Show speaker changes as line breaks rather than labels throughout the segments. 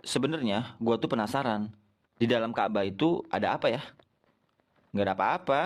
Sebenarnya gua tuh penasaran, di dalam Ka'bah itu ada apa ya? Nggak ada apa-apa.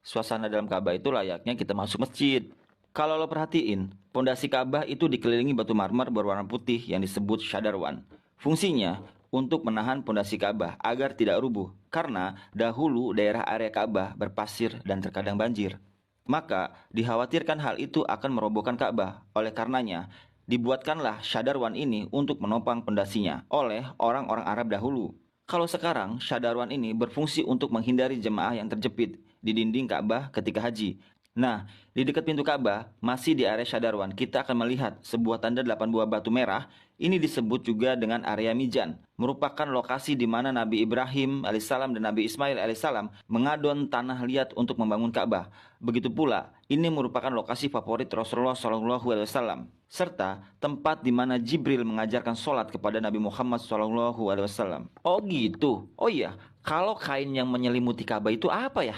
Suasana dalam Ka'bah itu layaknya kita masuk masjid. Kalau lo perhatiin, pondasi Ka'bah itu dikelilingi batu marmer berwarna putih yang disebut Shadarwan. Fungsinya untuk menahan pondasi Ka'bah agar tidak rubuh, karena dahulu daerah area Ka'bah berpasir dan terkadang banjir. Maka dikhawatirkan hal itu akan merobohkan Ka'bah. Oleh karenanya, dibuatkanlah Shadarwan ini untuk menopang pondasinya oleh orang-orang Arab dahulu. Kalau sekarang, Shadarwan ini berfungsi untuk menghindari jemaah yang terjepit di dinding Ka'bah ketika haji. Nah, di dekat pintu Ka'bah, masih di area Shadarwan, kita akan melihat sebuah tanda 8 buah batu merah. Ini disebut juga dengan area Mijan, merupakan lokasi di mana Nabi Ibrahim alaihissalam dan Nabi Ismail alaihissalam mengadon tanah liat untuk membangun Ka'bah. Begitu pula, ini merupakan lokasi favorit Rasulullah SAW, serta tempat di mana Jibril mengajarkan sholat kepada Nabi Muhammad SAW. Oh gitu. Oh iya, kalau kain yang menyelimuti Ka'bah itu apa ya?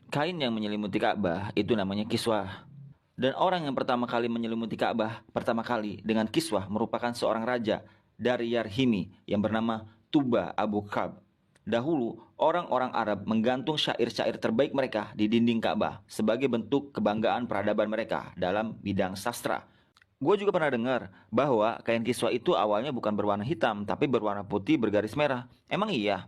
Kain yang menyelimuti Ka'bah itu namanya kiswah. Dan orang yang pertama kali menyelimuti Ka'bah pertama kali dengan kiswah merupakan seorang raja dari Yarhimi yang bernama Tuba Abu Kab. Dahulu, orang-orang Arab menggantung syair-syair terbaik mereka di dinding Ka'bah sebagai bentuk kebanggaan peradaban mereka dalam bidang sastra. Gue juga pernah dengar bahwa kain kiswah itu awalnya bukan berwarna hitam, tapi berwarna putih bergaris merah. Emang iya?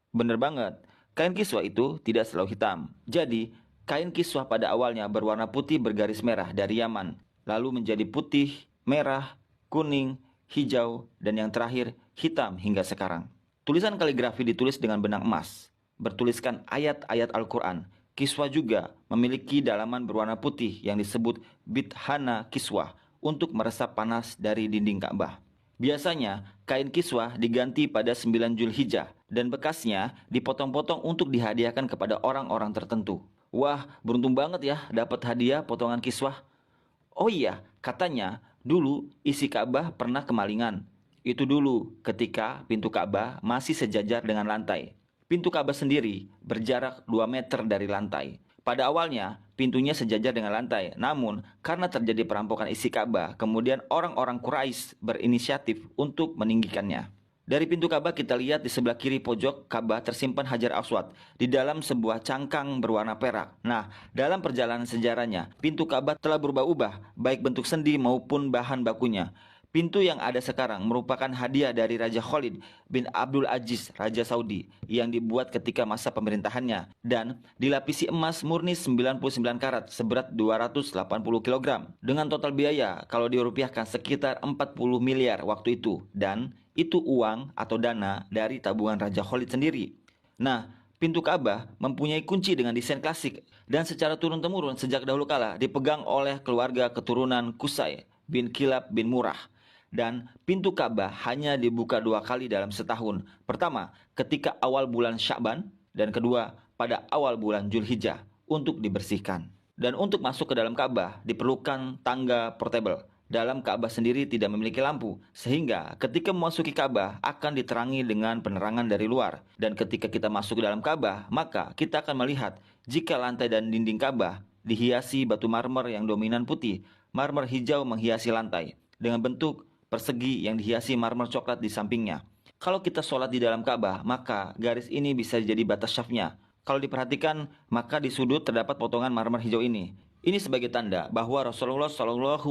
Bener banget. Kain kiswah itu tidak selalu hitam. Jadi, kain kiswah pada awalnya berwarna putih bergaris merah dari Yaman, lalu menjadi putih, merah, kuning, hijau, dan yang terakhir hitam hingga sekarang. Tulisan kaligrafi ditulis dengan benang emas, bertuliskan ayat-ayat Al-Quran. Kiswah juga memiliki dalaman berwarna putih yang disebut bithana kiswah untuk meresap panas dari dinding Ka'bah. Biasanya, kain kiswah diganti pada 9 Zulhijjah dan bekasnya dipotong-potong untuk dihadiahkan kepada orang-orang tertentu. Wah, beruntung banget ya dapat hadiah potongan kiswah. Oh iya, katanya dulu isi Ka'bah pernah kemalingan. Itu dulu ketika pintu Ka'bah masih sejajar dengan lantai. Pintu Ka'bah sendiri berjarak 2 meter dari lantai. Pada awalnya, pintunya sejajar dengan lantai. Namun, karena terjadi perampokan isi Ka'bah, kemudian orang-orang Quraisy berinisiatif untuk meninggikannya. Dari pintu Ka'bah kita lihat di sebelah kiri pojok Ka'bah tersimpan Hajar Aswad di dalam sebuah cangkang berwarna perak. Nah, dalam perjalanan sejarahnya, pintu Ka'bah telah berubah-ubah, baik bentuk sendi maupun bahan bakunya. Pintu yang ada sekarang merupakan hadiah dari Raja Khalid bin Abdul Aziz, Raja Saudi, yang dibuat ketika masa pemerintahannya dan dilapisi emas murni 99 karat seberat 280 kg dengan total biaya kalau dirupiahkan sekitar 40 miliar waktu itu, dan itu uang atau dana dari tabungan Raja Khalid sendiri. Nah, pintu Ka'bah mempunyai kunci dengan desain klasik dan secara turun-temurun sejak dahulu kala dipegang oleh keluarga keturunan Qusay bin Kilab bin Murrah. Dan pintu Ka'bah hanya dibuka 2 kali dalam setahun. Pertama, ketika awal bulan Sya'ban, dan kedua, pada awal bulan Zulhijjah untuk dibersihkan. Dan untuk masuk ke dalam Ka'bah diperlukan tangga portable. Dalam Ka'bah sendiri tidak memiliki lampu, sehingga ketika memasuki Ka'bah akan diterangi dengan penerangan dari luar. Dan ketika kita masuk ke dalam Ka'bah, maka kita akan melihat jika lantai dan dinding Ka'bah dihiasi batu marmer yang dominan putih, marmer hijau menghiasi lantai dengan bentuk persegi yang dihiasi marmer coklat di sampingnya. Kalau kita sholat di dalam Ka'bah, maka garis ini bisa jadi batas syafnya. Kalau diperhatikan, maka di sudut terdapat potongan marmer hijau ini. Ini sebagai tanda bahwa Rasulullah SAW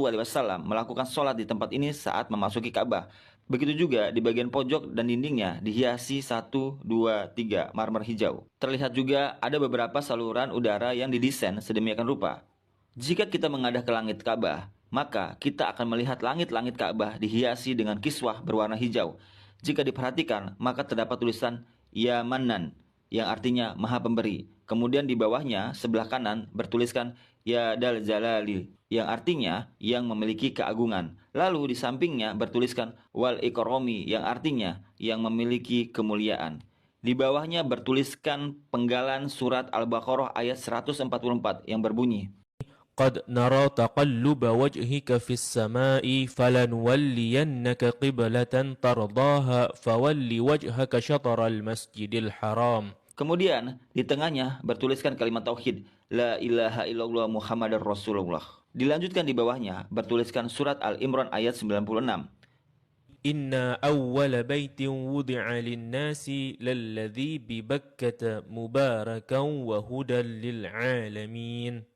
melakukan sholat di tempat ini saat memasuki Ka'bah. Begitu juga di bagian pojok dan dindingnya dihiasi 1, 2, 3 marmer hijau. Terlihat juga ada beberapa saluran udara yang didesain sedemikian rupa. Jika kita mengadah ke langit Ka'bah, maka kita akan melihat langit-langit Ka'bah dihiasi dengan kiswah berwarna hijau. Jika diperhatikan, maka terdapat tulisan Ya Manan, yang artinya Maha Pemberi. Kemudian di bawahnya, sebelah kanan, bertuliskan Ya Dal Jalali, yang artinya yang memiliki keagungan. Lalu di sampingnya bertuliskan Wal Ikromi, yang artinya yang memiliki kemuliaan. Di bawahnya bertuliskan penggalan surat Al-Baqarah ayat 144 yang berbunyi,
قد نرى تقلب وجهك في السماء فلنولينك قبلة ترضاها فول وجهك شطر المسجد الحرام.
kemudian di tengahnya bertuliskan kalimat tauhid, La ilaha illallah Muhammadar Rasulullah. Dilanjutkan di bawahnya bertuliskan surat Al-Imran ayat 96.
Inna awwala baitin wudi'a linnasi lalladhi bibakkata mubarakan wa hudan lil alamin.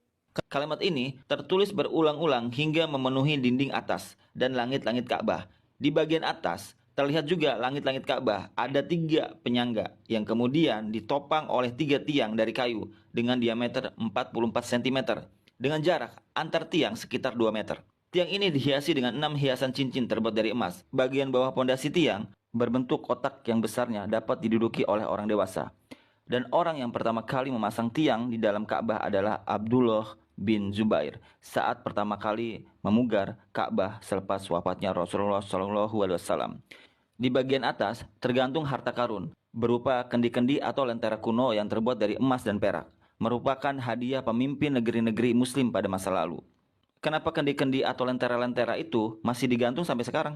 Kalimat ini tertulis berulang-ulang hingga memenuhi dinding atas dan langit-langit Ka'bah. Di bagian atas terlihat juga langit-langit Ka'bah ada 3 penyangga yang kemudian ditopang oleh 3 tiang dari kayu dengan diameter 44 cm dengan jarak antar tiang sekitar 2 meter. Tiang ini dihiasi dengan 6 hiasan cincin terbuat dari emas. Bagian bawah pondasi tiang berbentuk kotak yang besarnya dapat diduduki oleh orang dewasa. Dan orang yang pertama kali memasang tiang di dalam Ka'bah adalah Abdullah bin Zubair saat pertama kali memugar Ka'bah selepas wafatnya Rasulullah SAW. Di bagian atas tergantung harta karun berupa kendi-kendi atau lentera kuno yang terbuat dari emas dan perak, merupakan hadiah pemimpin negeri-negeri Muslim pada masa lalu. Kenapa kendi-kendi atau lentera-lentera itu masih digantung sampai sekarang?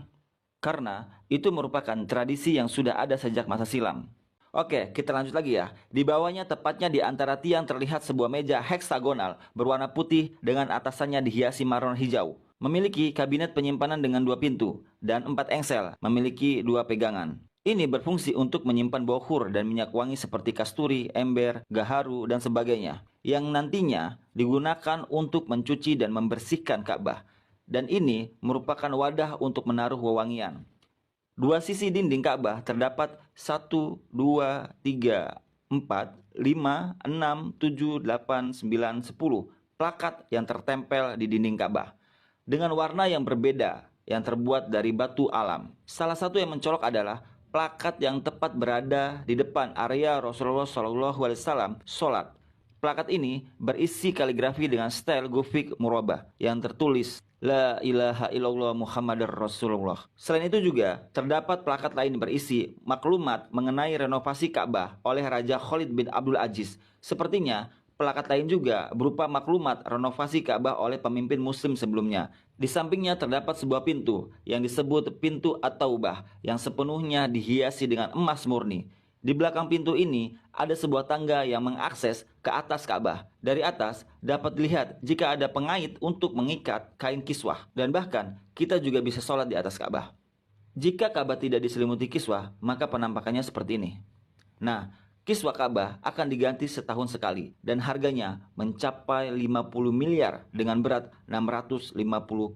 Karena itu merupakan tradisi yang sudah ada sejak masa silam. Oke, kita lanjut lagi ya. Di bawahnya tepatnya di antara tiang terlihat sebuah meja heksagonal berwarna putih dengan atasannya dihiasi marmer hijau. Memiliki kabinet penyimpanan dengan 2 pintu dan 4 engsel, memiliki 2 pegangan. Ini berfungsi untuk menyimpan bokhur dan minyak wangi seperti kasturi, ember, gaharu, dan sebagainya, yang nantinya digunakan untuk mencuci dan membersihkan Ka'bah. Dan ini merupakan wadah untuk menaruh wewangian. 2 sisi dinding Ka'bah terdapat 1, 2, 3, 4, 5, 6, 7, 8, 9, 10 plakat yang tertempel di dinding Ka'bah dengan warna yang berbeda yang terbuat dari batu alam. Salah satu yang mencolok adalah plakat yang tepat berada di depan area Rasulullah SAW sholat. Plakat ini berisi kaligrafi dengan style Gothic murabah yang tertulis La ilaha illallah Muhammadar Rasulullah. Selain itu juga terdapat plakat lain berisi maklumat mengenai renovasi Ka'bah oleh Raja Khalid bin Abdul Aziz. Sepertinya plakat lain juga berupa maklumat renovasi Ka'bah oleh pemimpin Muslim sebelumnya. Di sampingnya terdapat sebuah pintu yang disebut pintu At-Taubah yang sepenuhnya dihiasi dengan emas murni. Di belakang pintu ini ada sebuah tangga yang mengakses ke atas Ka'bah. Dari atas dapat dilihat jika ada pengait untuk mengikat kain kiswah. Dan bahkan kita juga bisa sholat di atas Ka'bah. Jika Ka'bah tidak diselimuti kiswah, maka penampakannya seperti ini. Nah, kiswah Ka'bah akan diganti setahun sekali dan harganya mencapai 50 miliar dengan berat 650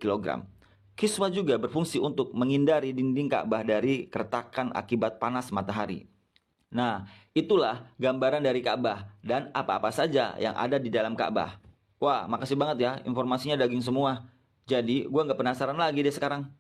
kg. Kiswah juga berfungsi untuk menghindari dinding Ka'bah dari keretakan akibat panas matahari. Nah, itulah gambaran dari Ka'bah dan apa-apa saja yang ada di dalam Ka'bah. Wah, makasih banget ya, informasinya daging semua. Jadi, gua nggak penasaran lagi deh sekarang.